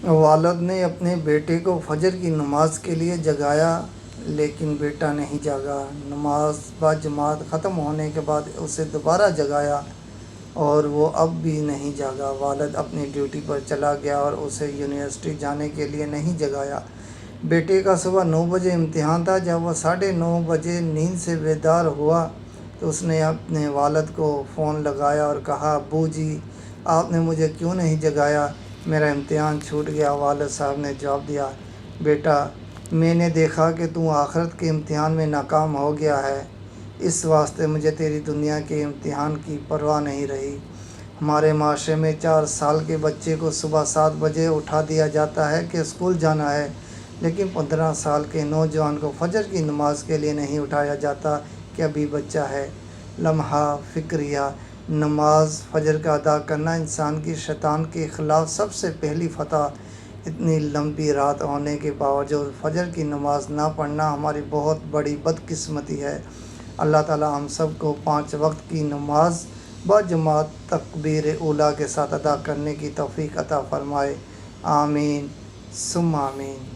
والد نے اپنے بیٹے کو فجر کی نماز کے لیے جگایا لیکن بیٹا نہیں جاگا۔ نماز باجماعت ختم ہونے کے بعد اسے دوبارہ جگایا اور وہ اب بھی نہیں جاگا۔ والد اپنی ڈیوٹی پر چلا گیا اور اسے یونیورسٹی جانے کے لیے نہیں جگایا۔ بیٹے کا صبح 9 بجے امتحان تھا۔ جب وہ 9:30 بجے نیند سے بیدار ہوا تو اس نے اپنے والد کو فون لگایا اور کہا، ابو جی آپ نے مجھے کیوں نہیں جگایا، میرا امتحان چھوٹ گیا۔ والد صاحب نے جواب دیا، بیٹا میں نے دیکھا کہ تو آخرت کے امتحان میں ناکام ہو گیا ہے، اس واسطے مجھے تیری دنیا کے امتحان کی پرواہ نہیں رہی۔ ہمارے معاشرے میں 4 سال کے بچے کو صبح 7 بجے اٹھا دیا جاتا ہے کہ اسکول جانا ہے، لیکن 15 سال کے نوجوان کو فجر کی نماز کے لیے نہیں اٹھایا جاتا کہ ابھی بچہ ہے۔ لمحہ فکریہ: نماز فجر کا ادا کرنا انسان کی شیطان کے خلاف سب سے پہلی فتح۔ اتنی لمبی رات ہونے کے باوجود فجر کی نماز نہ پڑھنا ہماری بہت بڑی بدقسمتی ہے۔ اللہ تعالی ہم سب کو 5 وقت کی نماز باجماعت تکبیر اولیٰ کے ساتھ ادا کرنے کی توفیق عطا فرمائے۔ آمین ثم آمین۔